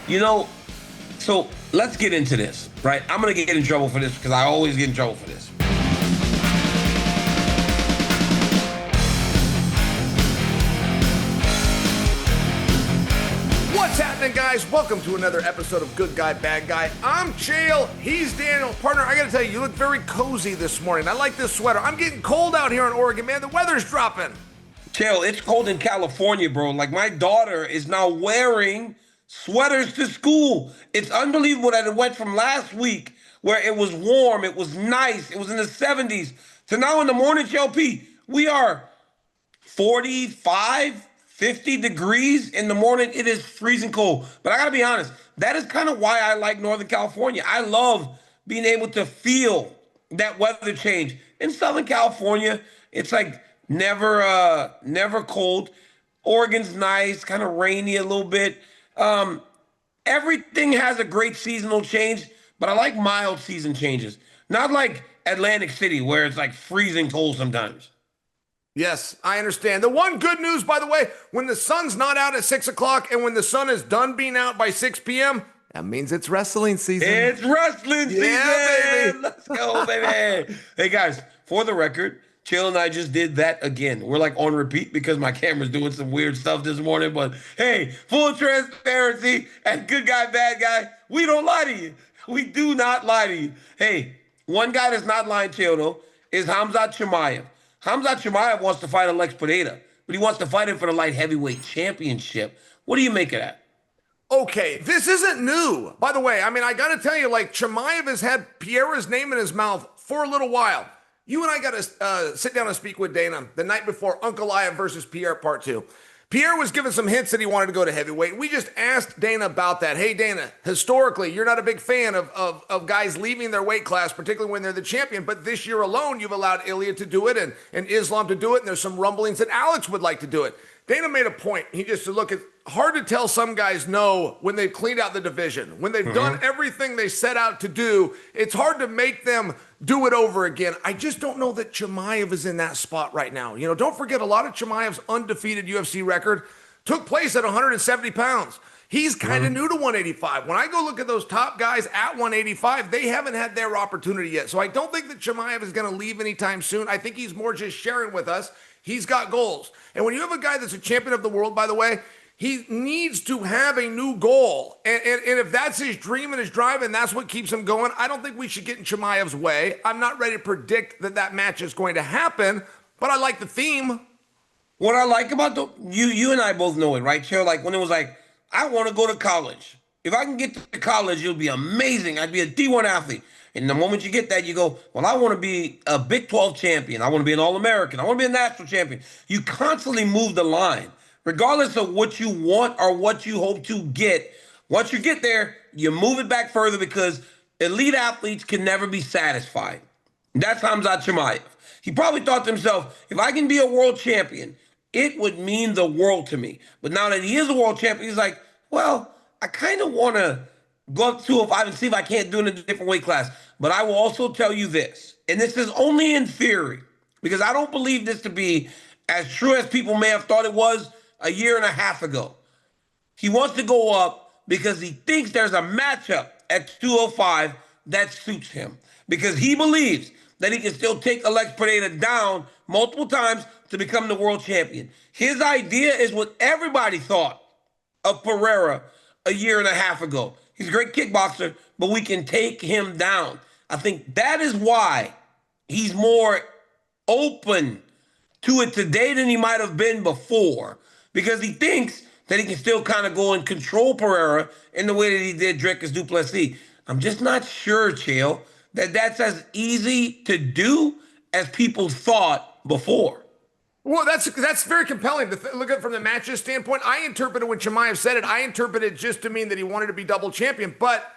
You know, so let's get into this, right? I'm going to get in trouble for this because I always get in trouble for this. What's happening, guys? Welcome to another episode of Good Guy, Bad Guy. I'm Chael. He's Daniel. Partner, I got to tell you look very cozy this morning. I like this sweater. I'm getting cold out here in Oregon, man. The weather's dropping. Chael, it's cold in California, bro. Like, my daughter is now wearing sweaters to school. It's unbelievable that it went from last week where it was warm, it was nice, it was in the 70s, to now in the morning, Chael, we are 45, 50 degrees in the morning. It is freezing cold. But I got to be honest, that is kind of why I like Northern California. I love being able to feel that weather change. In Southern California, it's like never cold. Oregon's nice, kind of rainy a little bit. Everything has a great seasonal change, but I like mild season changes. Not like Atlantic City where it's like freezing cold sometimes. Yes, I understand. The one good news, by the way, when the sun's not out at 6 o'clock and when the sun is done being out by 6 p.m., that means it's wrestling season. It's wrestling season. Yeah, baby. Let's go, baby. Hey, guys, for the record, Chael and I just did that again. We're like on repeat because my camera's doing some weird stuff this morning. But hey, full transparency and Good Guy, Bad Guy, we don't lie to you. We do not lie to you. Hey, one guy that's not lying, Chael, though, is Khamzat Chimaev. Khamzat Chimaev wants to fight Alex Pereira, but he wants to fight him for the light heavyweight championship. What do you make of that? Okay, this isn't new. By the way, I mean, I got to tell you, like, Chimaev has had Pereira's name in his mouth for a little while. You and I got to sit down and speak with Dana the night before Uncle Aya versus Pierre Part 2. Pierre was given some hints that he wanted to go to heavyweight. We just asked Dana about that. Hey, Dana, historically, you're not a big fan of guys leaving their weight class, particularly when they're the champion. But this year alone, you've allowed Ilya to do it and Islam to do it. And there's some rumblings that Alex would like to do it. Dana made a point. He just said, look, it's hard to tell some guys no when they've cleaned out the division. When they've done everything they set out to do, it's hard to make them do it over again. I just don't know that Chimaev is in that spot right now. You know, don't forget a lot of Chimaev's undefeated UFC record took place at 170 pounds. He's kind of new to 185. When I go look at those top guys at 185, they haven't had their opportunity yet. So I don't think that Chimaev is going to leave anytime soon. I think he's more just sharing with us. He's got goals. And when you have a guy that's a champion of the world, by the way, he needs to have a new goal. And if that's his dream and his drive and that's what keeps him going, I don't think we should get in Chimaev's way. I'm not ready to predict that match is going to happen, but I like the theme. What I like about you and I both know it, right, Chael? Like when it was like, I want to go to college. If I can get to college, it'll be amazing. I'd be a D1 athlete. And the moment you get that, you go, well, I want to be a Big 12 champion. I want to be an All-American. I want to be a national champion. You constantly move the line. Regardless of what you want or what you hope to get, once you get there, you move it back further because elite athletes can never be satisfied. And that's Khamzat Chimaev. He probably thought to himself, if I can be a world champion, it would mean the world to me. But now that he is a world champion, he's like, well, I kind of want to go up to 205 and see if I can't do it in a different weight class. But I will also tell you this, and this is only in theory, because I don't believe this to be as true as people may have thought it was a year and a half ago. He wants to go up because he thinks there's a matchup at 205 that suits him. Because he believes that he can still take Alex Pereira down multiple times to become the world champion. His idea is what everybody thought of Pereira a year and a half ago. He's a great kickboxer, but we can take him down. I think that is why he's more open to it today than he might have been before, because he thinks that he can still kind of go and control Pereira in the way that he did Dricus du Plessis. I'm just not sure, Chael, that that's as easy to do as people thought before. Well, that's very compelling. Look at it from the matches standpoint. I interpreted when Chimaev said it, I interpreted just to mean that he wanted to be double champion. But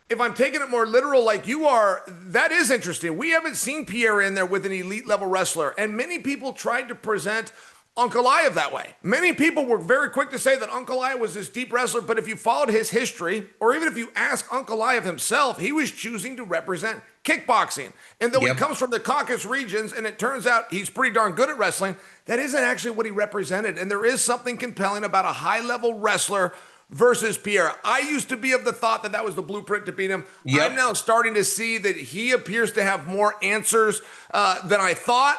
if I'm taking it more literal like you are, that is interesting. We haven't seen Pierre in there with an elite level wrestler. And many people tried to present Uncle Aya that way. Many people were very quick to say that Uncle Aya was this deep wrestler, but if you followed his history, or even if you ask Uncle Aya himself, he was choosing to represent kickboxing. And though he comes from the Caucasus regions, and it turns out he's pretty darn good at wrestling, that isn't actually what he represented. And there is something compelling about a high-level wrestler versus Pereira. I used to be of the thought that that was the blueprint to beat him. Yep. I'm now starting to see that he appears to have more answers than I thought.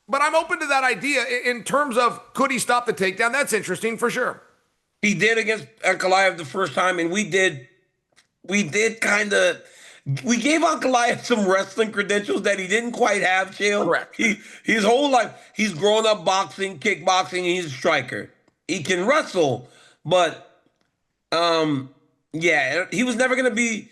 But I'm open to that idea in terms of could he stop the takedown? That's interesting for sure. He did against Ankalaev the first time, and we did kind of. We gave Ankalaev some wrestling credentials that he didn't quite have, Chael. Correct. His whole life, he's grown up boxing, kickboxing, and he's a striker. He can wrestle, but yeah, he was never gonna be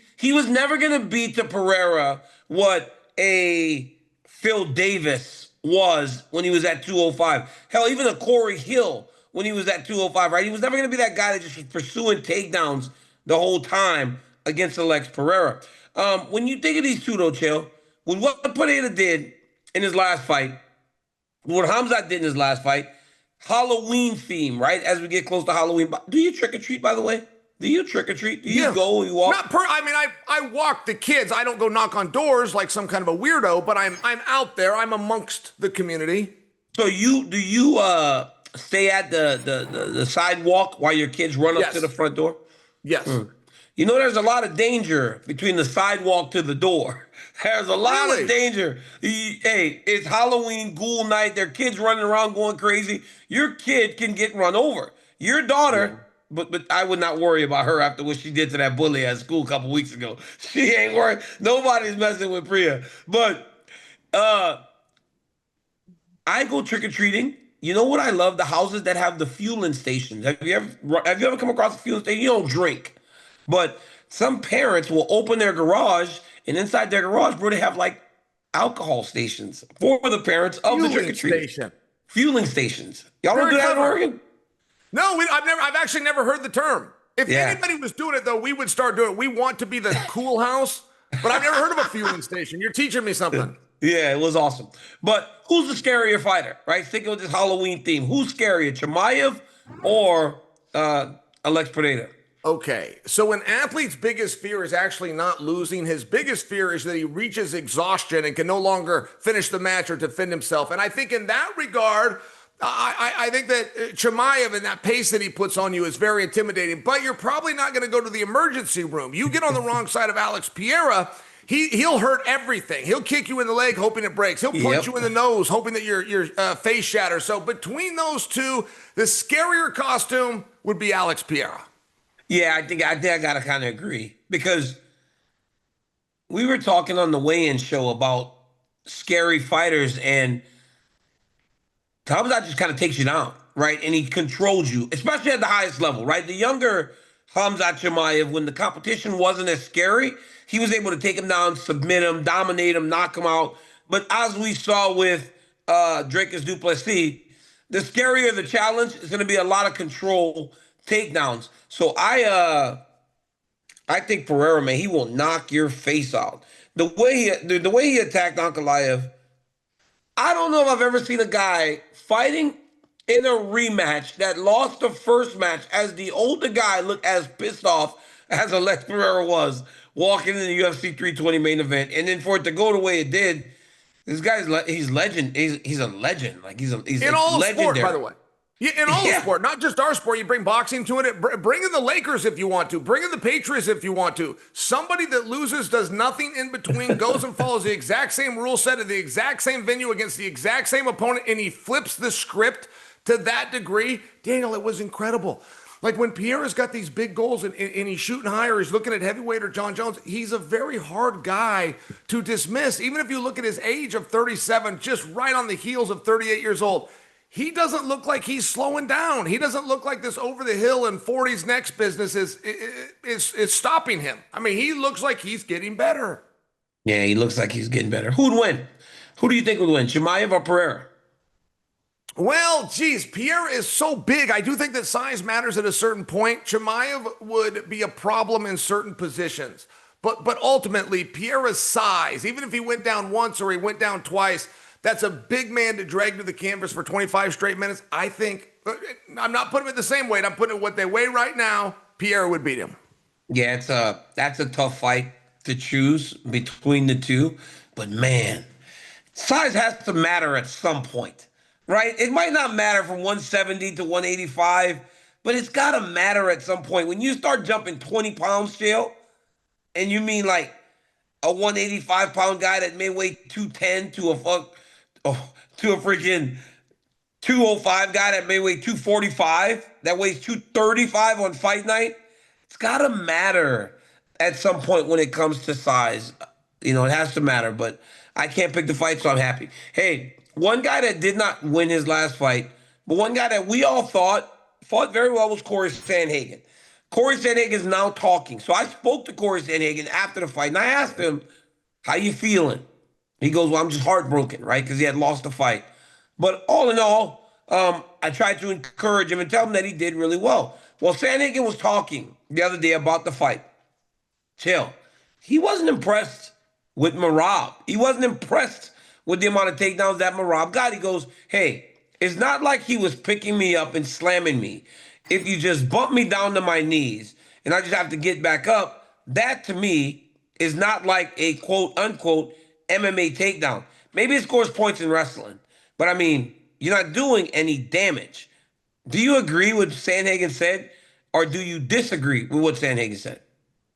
to Pereira what a Phil Davis was when he was at 205. Hell, even a Corey Hill when he was at 205, right? He was never gonna be that guy that just was pursuing takedowns the whole time against Alex Pereira. When you think of these two, though, Chael, with what Pereira did in his last fight, what Khamzat did in his last fight, Halloween theme, right? As we get close to Halloween. Do you trick or treat, by the way? Do you trick or treat? Do you go and you walk? I walk the kids. I don't go knock on doors like some kind of a weirdo, but I'm out there. I'm amongst the community. So do you stay at the sidewalk while your kids run up to the front door? Yes. You know, there's a lot of danger between the sidewalk to the door. There's a lot of danger. Hey, it's Halloween, ghoul night. There are kids running around going crazy. Your kid can get run over. Your daughter, but I would not worry about her after what she did to that bully at school a couple weeks ago. She ain't worried. Nobody's messing with Priya. But I go trick-or-treating. You know what I love? The houses that have the fueling stations. Have you ever come across a fueling station? You don't drink. But some parents will open their garage, and inside their garage, bro, they have like alcohol stations for the parents of the trick-or-treat. Fueling stations. Y'all don't do that in Oregon? No, I've actually never heard the term. If anybody was doing it, though, we would start doing it. We want to be the cool house, but I've never heard of a fueling station. You're teaching me something. Yeah, it was awesome. But who's the scarier fighter, right? Thinking with this Halloween theme. Who's scarier, Chimaev or Alex Pereira? Okay, so an athlete's biggest fear is actually not losing. His biggest fear is that he reaches exhaustion and can no longer finish the match or defend himself. And I think in that regard, I think that Chimaev and that pace that he puts on you is very intimidating, but you're probably not going to go to the emergency room. You get on the wrong side of Alex Pereira, he'll hurt everything. He'll kick you in the leg, hoping it breaks. He'll punch you in the nose, hoping that your face shatters. So between those two, the scarier costume would be Alex Pereira. Yeah, I think I gotta kind of agree, because we were talking on the weigh-in show about scary fighters, and Khamzat just kind of takes you down, right? And he controls you, especially at the highest level, right? The younger Khamzat Chimaev, when the competition wasn't as scary, he was able to take him down, submit him, dominate him, knock him out. But as we saw with Dricus du Plessis, the scarier the challenge is going to be a lot of control takedowns. So I think Pereira, man, he will knock your face out. The way he attacked Ankalaev, I don't know if I've ever seen a guy fighting in a rematch that lost the first match as the older guy look as pissed off as Alex Pereira was walking in the UFC 320 main event, and then for it to go the way it did, this guy's he's legend. He's a legend. Like he's in all sport, by the way. Yeah, in all sport, not just our sport. You bring boxing to it. Bring in the Lakers if you want to. Bring in the Patriots if you want to. Somebody that loses, does nothing in between, goes and follows the exact same rule set at the exact same venue against the exact same opponent, and he flips the script to that degree. Daniel, it was incredible. Like when Pereira's got these big goals and he's shooting high, or he's looking at heavyweight or John Jones, he's a very hard guy to dismiss. Even if you look at his age of 37, just right on the heels of 38 years old, he doesn't look like he's slowing down. He doesn't look like this over the hill and 40s next business is stopping him. I mean, he looks like he's getting better. Yeah, he looks like he's getting better. Who'd win? Who do you think would win, Chimaev or Pereira? Well, geez, Pereira is so big. I do think that size matters at a certain point. Chimaev would be a problem in certain positions. But ultimately, Pereira's size, even if he went down once or he went down twice, that's a big man to drag to the canvas for 25 straight minutes. I think, I'm not putting him at the same weight. I'm putting it what they weigh right now. Pereira would beat him. Yeah, that's a tough fight to choose between the two. But man, size has to matter at some point, right? It might not matter from 170 to 185, but it's got to matter at some point. When you start jumping 20 pounds, Chael, and you mean like a 185-pound guy that may weigh 210 to a freaking 205 guy that may weigh 245, that weighs 235 on fight night, it's got to matter at some point when it comes to size. It has to matter, but I can't pick the fight, so I'm happy. Hey, one guy that did not win his last fight, but one guy that we all thought fought very well was Cory Sandhagen. Cory Sandhagen is now talking. So I spoke to Cory Sandhagen after the fight, and I asked him, how you feeling? He goes, well, I'm just heartbroken, right? Because he had lost the fight. But all in all, I tried to encourage him and tell him that he did really well. Well, Sandhagen was talking the other day about the fight. Chill. He wasn't impressed with Merab. He wasn't impressed with the amount of takedowns that Merab got. He goes, hey, it's not like he was picking me up and slamming me. If you just bump me down to my knees and I just have to get back up, that to me is not like a quote-unquote MMA takedown. Maybe it scores points in wrestling, but I mean, you're not doing any damage. Do you agree with what Sandhagen said, or do you disagree with what Sandhagen said?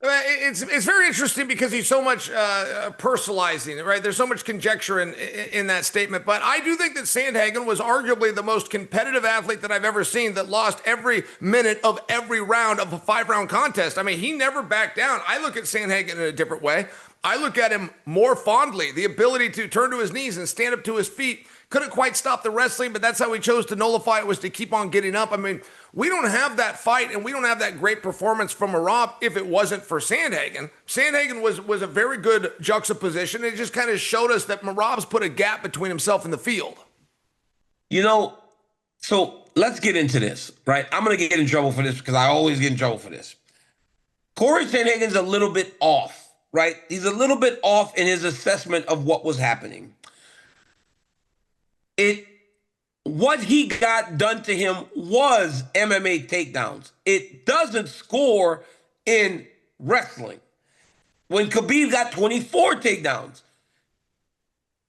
It's very interesting because he's so much personalizing it, right? There's so much conjecture in that statement. But I do think that Sandhagen was arguably the most competitive athlete that I've ever seen that lost every minute of every round of a 5-round contest. I mean, he never backed down. I look at Sandhagen in a different way. I look at him more fondly. The ability to turn to his knees and stand up to his feet. Couldn't quite stop the wrestling, but that's how he chose to nullify it, was to keep on getting up. I mean, we don't have that fight and we don't have that great performance from Merab if it wasn't for Sandhagen. Sandhagen was a very good juxtaposition. It just kind of showed us that Merab's put a gap between himself and the field. So let's get into this, right? I'm going to get in trouble for this because I always get in trouble for this. Cory Sandhagen's a little bit off, right? He's a little bit off in his assessment of what was happening. What he got done to him was MMA takedowns. It doesn't score in wrestling. When Khabib got 24 takedowns,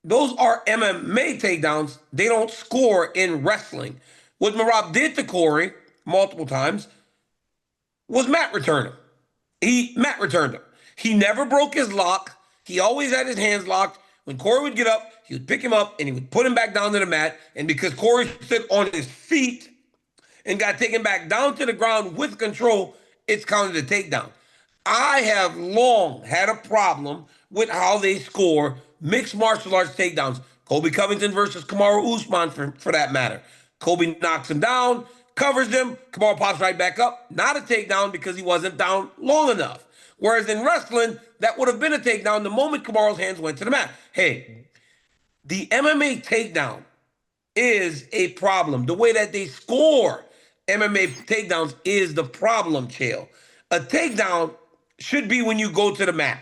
those are MMA takedowns. They don't score in wrestling. What Merab did to Cory multiple times was mat return him. Mat returned him. He never broke his lock. He always had his hands locked. When Cory would get up, he would pick him up and he would put him back down to the mat. And because Cory stood on his feet and got taken back down to the ground with control, it's counted a takedown. I have long had a problem with how they score mixed martial arts takedowns. Colby Covington versus Kamaru Usman, for that matter. Colby knocks him down, covers him, Kamaru pops right back up. Not a takedown because he wasn't down long enough. Whereas in wrestling, that would have been a takedown the moment Kamaru's hands went to the mat. Hey, the MMA takedown is a problem. The way that they score MMA takedowns is the problem, Chael. A takedown should be when you go to the mat.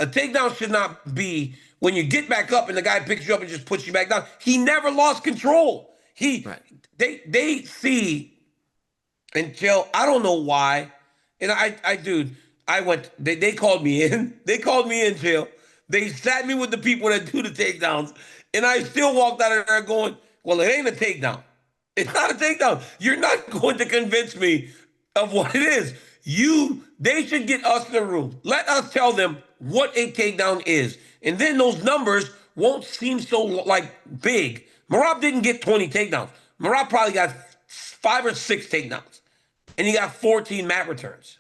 A takedown should not be when you get back up and the guy picks you up and just puts you back down. He never lost control. They see, and Chael, I don't know why, and they called me in. They called me in, Chael. They sat me with the people that do the takedowns, and I still walked out of there going, well, it ain't a takedown. It's not a takedown. You're not going to convince me of what it is. They should get us in the room. Let us tell them what a takedown is. And then those numbers won't seem so big. Merab didn't get 20 takedowns. Merab probably got 5 or 6 takedowns. And he got 14 mat returns.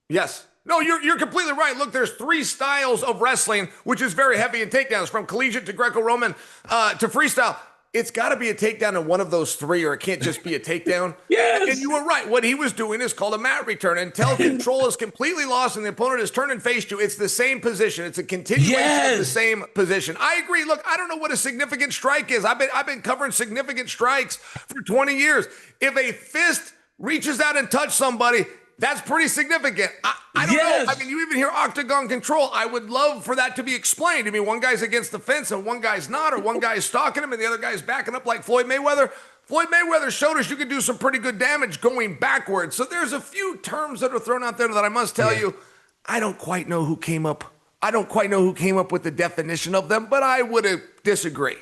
Yes. No, you're completely right. Look, there's 3 styles of wrestling, which is very heavy in takedowns, from collegiate to Greco-Roman to freestyle. It's got to be a takedown in one of those 3, or it can't just be a takedown. Yes. And you were right. What he was doing is called a mat return. Until control is completely lost and the opponent has turned and faced you, it's the same position. It's a continuation of the same position. I agree. Look, I don't know what a significant strike is. I've been covering significant strikes for 20 years. If a fist reaches out and touches somebody, that's pretty significant. I don't know. I mean, you even hear octagon control. I would love for that to be explained. I mean, one guy's against the fence and one guy's not, or one guy's stalking him and the other guy's backing up like Floyd Mayweather. Floyd Mayweather showed us you could do some pretty good damage going backwards. So there's a few terms that are thrown out there that I must tell you, I don't quite know who came up. I don't quite know who came up with the definition of them, but I would disagree.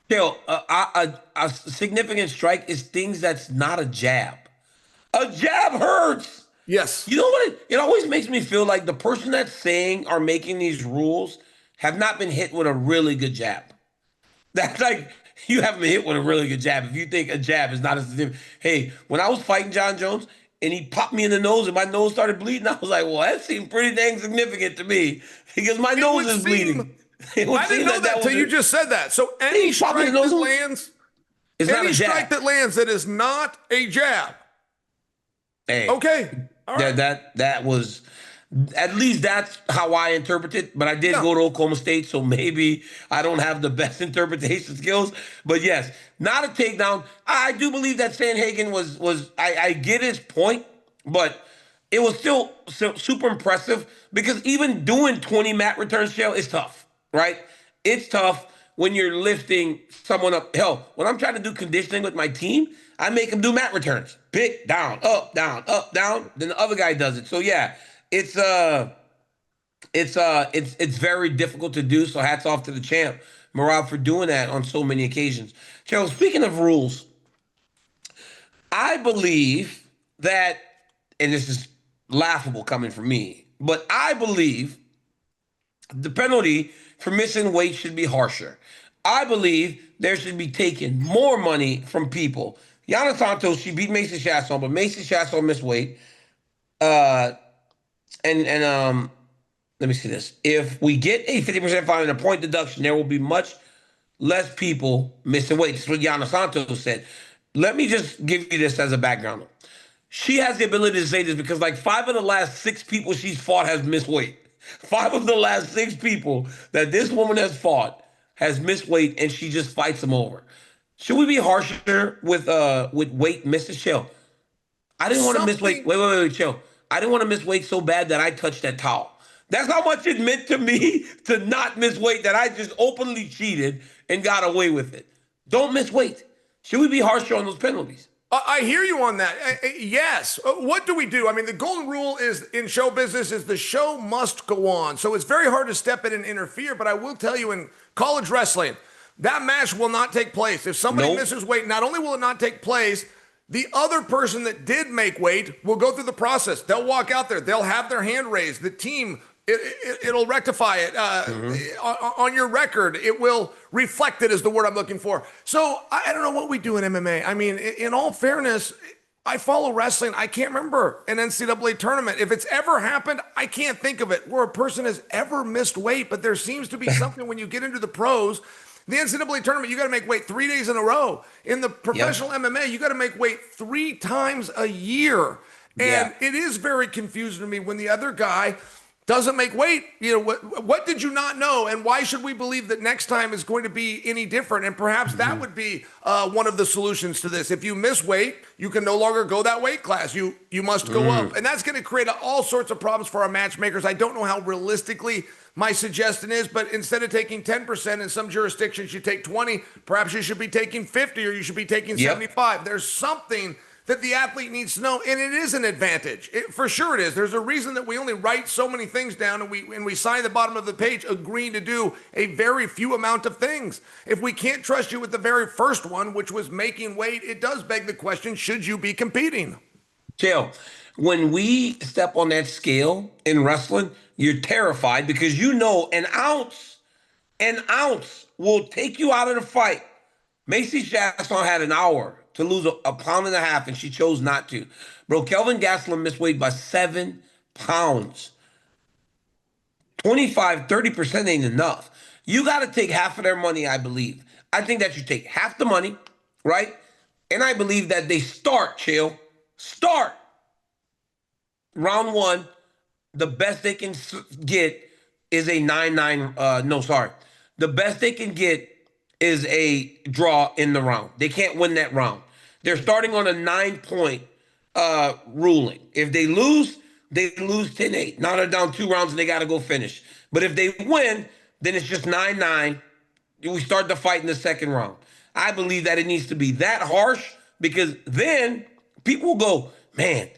A significant strike is things that's not a jab. A jab hurts. Yes. You know what? It always makes me feel like the person that's saying or making these rules have not been hit with a really good jab. That's like you haven't been hit with a really good jab. If you think a jab is not as significant. Hey, when I was fighting John Jones and he popped me in the nose and my nose started bleeding, I was like, well, that seemed pretty dang significant to me because my It nose would is seem, bleeding. It would I didn't seem know that that that till was you it. just said that. So He popped me in the nose. It's not any a strike jab. that lands that is not a jab. Hey, Okay. All right. that was at least that's how I interpret it. But I did Yeah. go to Oklahoma State, so maybe I don't have the best interpretation skills. But yes, not a takedown. I do believe that Sandhagen was I get his point, but it was still super impressive because even doing 20 mat returns, Chael, is tough, right? It's tough when you're lifting someone up. Hell, when I'm trying to do conditioning with my team, I make them do mat returns. Pick, down, up, down, up, down. Then the other guy does it. So yeah, it's very difficult to do. So hats off to the champ, Merab, for doing that on so many occasions. Cheryl, speaking of rules, I believe that, and this is laughable coming from me, but I believe the penalty for missing weight should be harsher. I believe there should be taken more money from people. Yana Santos, she beat Macy Chasson, but Macy Chasson missed weight. Uh, and let me see this. If we get a 50% fine and a point deduction, there will be much less people missing weight. This is what Yana Santos said. Let me just give you this as a background. She has the ability to say this because like 5 of the last 6 people she's fought has missed weight. 5 of the last 6 people that this woman has fought has missed weight, and she just fights them over. Should we be harsher with weight, Mrs. Chael? I didn't want to miss weight. Something. Wait, chill. I didn't want to miss weight so bad that I touched that towel. That's how much it meant to me to not miss weight that I just openly cheated and got away with it. Don't miss weight. Should we be harsher on those penalties? I hear you on that. Yes. What do we do? I mean, the golden rule is in show business is the show must go on. So it's very hard to step in and interfere. But I will tell you, in college wrestling, that match will not take place. If somebody misses weight, not only will it not take place, the other person that did make weight will go through the process. They'll walk out there. They'll have their hand raised. The team, it'll rectify it on your record. It will reflect it is the word I'm looking for. So I don't know what we do in MMA. I mean, in all fairness, I follow wrestling. I can't remember an NCAA tournament. If it's ever happened, I can't think of it where a person has ever missed weight. But there seems to be something when you get into the pros. The NCAA tournament, you got to make weight 3 days in a row. In the professional MMA, you got to make weight 3 times a year. And it is very confusing to me when the other guy doesn't make weight. You know, what did you not know? And why should we believe that next time is going to be any different? And perhaps that would be one of the solutions to this. If you miss weight, you can no longer go that weight class. You must go up. And that's going to create all sorts of problems for our matchmakers. I don't know how realistically my suggestion is, but instead of taking 10% in some jurisdictions, you take 20, perhaps you should be taking 50 or you should be taking 75. There's something that the athlete needs to know, and it is an advantage. For sure it is. There's a reason that we only write so many things down and we sign the bottom of the page agreeing to do a very few amount of things. If we can't trust you with the very first one, which was making weight, it does beg the question, should you be competing? Chael, when we step on that scale in wrestling, you're terrified because you know an ounce will take you out of the fight. Macy Chasson had an hour to lose a pound and a half, and she chose not to. Bro, Kelvin Gastelum missed weight by 7 pounds. 30% ain't enough. You got to take half of their money, I believe. I think that you take half the money, right? And I believe that they start round 1. The best they can get is a 9-9. The best they can get is a draw in the round. They can't win that round. They're starting on a 9-point ruling. If they lose 10-8. Now they're down 2 rounds and they got to go finish. But if they win, then it's just 9-9. We start the fight in the second round. I believe that it needs to be that harsh because then people will go, man,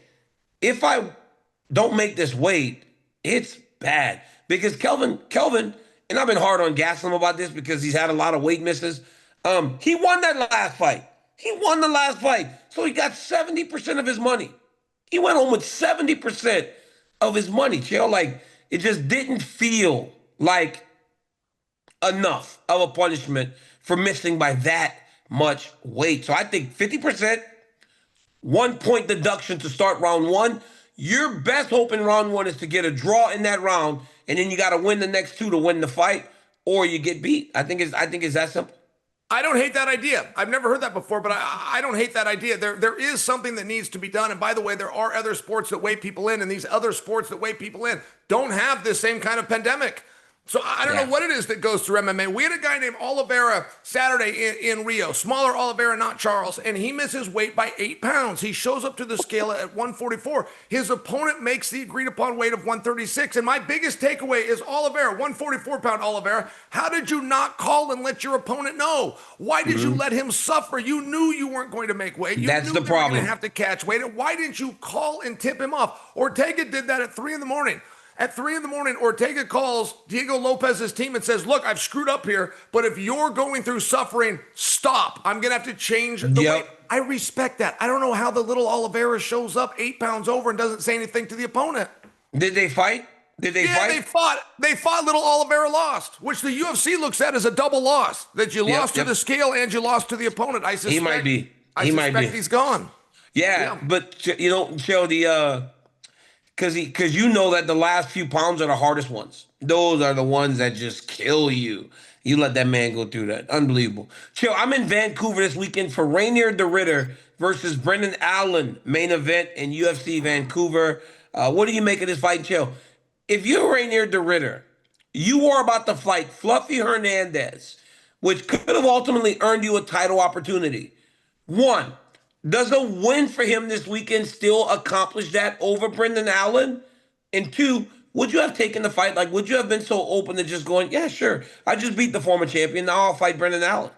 if I don't make this weight, it's bad. Because Kelvin, and I've been hard on Gastelum about this because he's had a lot of weight misses. He won that last fight. He won the last fight. So he got 70% of his money. He went home with 70% of his money, Chael. Like, it just didn't feel like enough of a punishment for missing by that much weight. So I think 50%, 1 point deduction to start round one. Your best hope in round one is to get a draw in that round, and then you got to win the next two to win the fight, or you get beat. I think it's that simple. I don't hate that idea. I've never heard that before, but I don't hate that idea. There is something that needs to be done. And by the way, there are other sports that weigh people in, and these other sports that weigh people in don't have this same kind of pandemic. So I don't know what it is that goes through MMA. We had a guy named Oliveira Saturday in Rio, smaller Oliveira, not Charles, and he misses weight by 8 pounds. He shows up to the scale at 144. His opponent makes the agreed upon weight of 136. And my biggest takeaway is Oliveira, 144-pound Oliveira. How did you not call and let your opponent know? Why did you let him suffer? You knew you weren't going to make weight. You That's knew the they were going problem. to have to catch weight. And why didn't you call and tip him off? Ortega did that at 3 in the morning. At 3 in the morning, Ortega calls Diego Lopez's team and says, look, I've screwed up here, but if you're going through suffering, stop. I'm going to have to change the weight. I respect that. I don't know how the little Oliveira shows up 8 pounds over and doesn't say anything to the opponent. Did they fight? Did they fight? They fought. Little Oliveira lost, which the UFC looks at as a double loss, that you lost to the scale and you lost to the opponent. I suspect He might be. I suspect he's gone. Yeah, but you know, Chael, because you know that the last few pounds are the hardest ones. Those are the ones that just kill you. You let that man go through that. Unbelievable. Chill, I'm in Vancouver this weekend for Reiner de Ridder versus Brenden Allen, main event in UFC Vancouver. What do you make of this fight, Chill? If you're Reiner de Ridder, you are about to fight Fluffy Hernandez, which could have ultimately earned you a title opportunity. One, does a win for him this weekend still accomplish that over Brenden Allen? And two, would you have taken the fight? Like, would you have been so open to just going, yeah, sure, I just beat the former champion, now I'll fight Brenden Allen?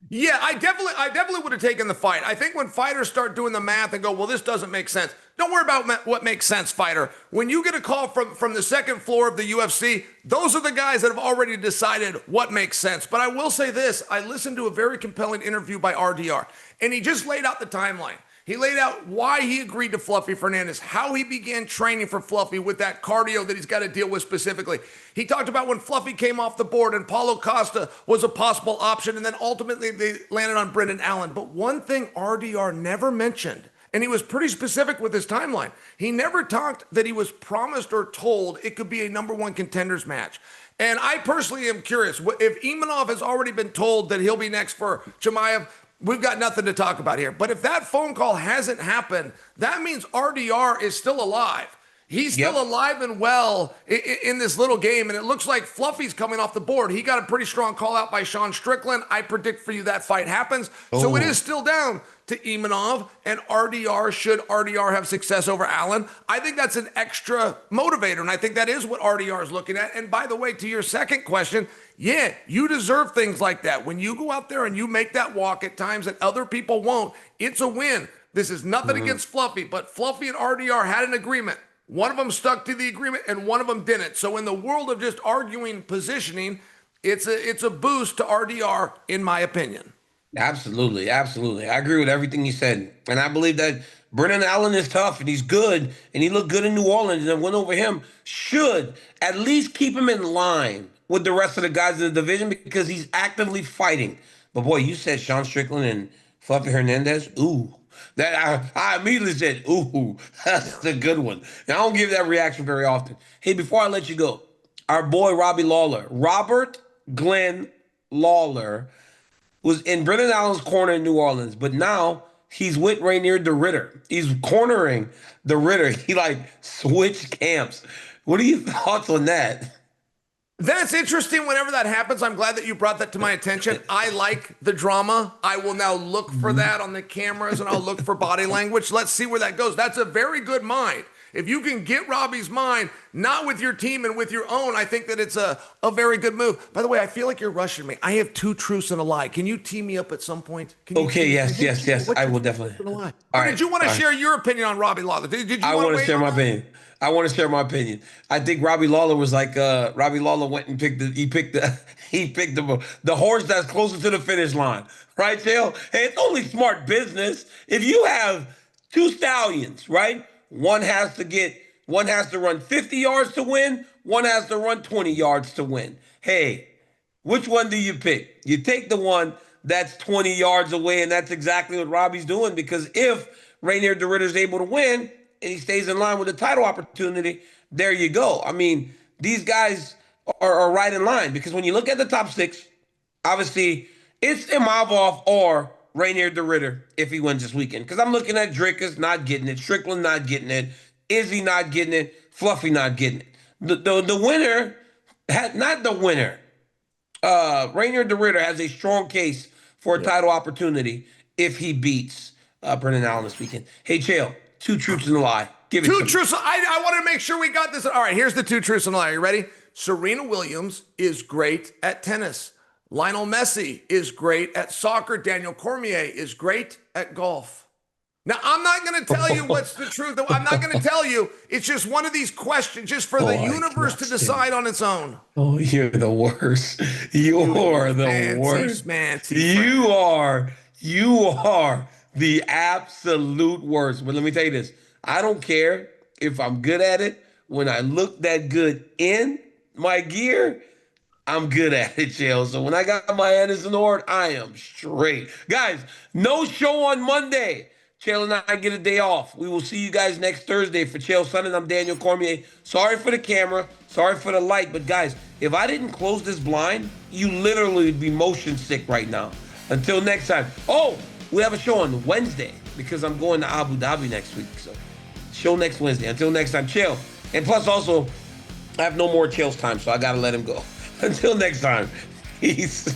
Yeah, I definitely would have taken the fight. I think when fighters start doing the math and go, well, this doesn't make sense. Don't worry about what makes sense, fighter. When you get a call from the second floor of the UFC, those are the guys that have already decided what makes sense. But I will say this, I listened to a very compelling interview by RDR, and he just laid out the timeline. He laid out why he agreed to Fluffy Hernandez, how he began training for Fluffy with that cardio that he's got to deal with specifically. He talked about when Fluffy came off the board and Paulo Costa was a possible option, and then ultimately they landed on Brenden Allen. But one thing RDR never mentioned, and he was pretty specific with his timeline, he never talked that he was promised or told it could be a number one contenders match. And I personally am curious, if Imanov has already been told that he'll be next for Chimaev, we've got nothing to talk about here. But if that phone call hasn't happened, that means RDR is still alive. He's still alive and well in this little game, and it looks like Fluffy's coming off the board. He got a pretty strong call out by Sean Strickland. I predict for you that fight happens. So it is still down to Imanov and RDR. Should RDR have success over Allen? I think that's an extra motivator, and I think that is what RDR is looking at. And by the way, to your second question, yeah, you deserve things like that. When you go out there and you make that walk at times that other people won't, it's a win. This is nothing against Fluffy, but Fluffy and RDR had an agreement. One of them stuck to the agreement and one of them didn't. So in the world of just arguing positioning, it's a boost to RDR, in my opinion. Absolutely, absolutely. I agree with everything you said. And I believe that Brenden Allen is tough and he's good and he looked good in New Orleans, and a win over him should at least keep him in line with the rest of the guys in the division because he's actively fighting. But boy, you said Sean Strickland and Fluffy Hernandez. Ooh. That I immediately said, ooh, that's a good one. Now, I don't give that reaction very often. Hey, before I let you go, our boy Robbie Lawler, Robert Glenn Lawler, was in Brenden Allen's corner in New Orleans, but now he's with Reiner de Ridder. He's cornering the Ridder. He like switched camps. What are your thoughts on that? That's interesting. Whenever that happens, I'm glad that you brought that to my attention. I like the drama. I will now look for that on the cameras, and I'll look for body language. Let's see where that goes. That's a very good mind. If you can get Robbie's mind, not with your team and with your own, I think that it's a very good move. By the way, I feel like you're rushing me. I have two truths and a lie. Can you team me up at some point? Okay, yes. I will definitely. All right. Did you want to share your opinion on Robbie Lawler? Did you I want to share my opinion. I want to share my opinion. I think Robbie Lawler was like Robbie Lawler went and picked the horse that's closer to the finish line, right, Chael? Hey, it's only smart business. If you have two stallions, right, One has to run 50 yards to win, one has to run 20 yards to win. Hey, which one do you pick? You take the one that's 20 yards away, and that's exactly what Robbie's doing, because if Reiner de Ridder is able to win and he stays in line with the title opportunity, there you go. I mean, these guys are right in line, because when you look at the top six, obviously it's Imavov or Reiner de Ridder if he wins this weekend. Because I'm looking at Drickus not getting it, Strickland not getting it, Izzy not getting it, Fluffy not getting it. The winner, not the winner. Reiner de Ridder has a strong case for a title opportunity if he beats Brenden Allen this weekend. Hey, Chael, two truths and a lie. Give it to me. Two truths. I wanted to make sure we got this. All right, here's the two truths and a lie. Are you ready? Serena Williams is great at tennis. Lionel Messi is great at soccer. Daniel Cormier is great at golf. Now, I'm not going to tell you what's the truth. I'm not going to tell you. It's just one of these questions just for the universe to decide on its own. Oh, you're the worst. You're the worst. You are the absolute worst. But let me tell you this. I don't care if I'm good at it. When I look that good in my gear, I'm good at it, Chael. So when I got my Anderson Award, I am straight. Guys, no show on Monday. Chael and I get a day off. We will see you guys next Thursday. For Chael Sonnen, I'm Daniel Cormier. Sorry for the camera. Sorry for the light. But guys, if I didn't close this blind, you literally would be motion sick right now. Until next time. Oh, we have a show on Wednesday because I'm going to Abu Dhabi next week. So show next Wednesday. Until next time, Chael. And plus also, I have no more Chael's time, so I got to let him go. Until next time, peace.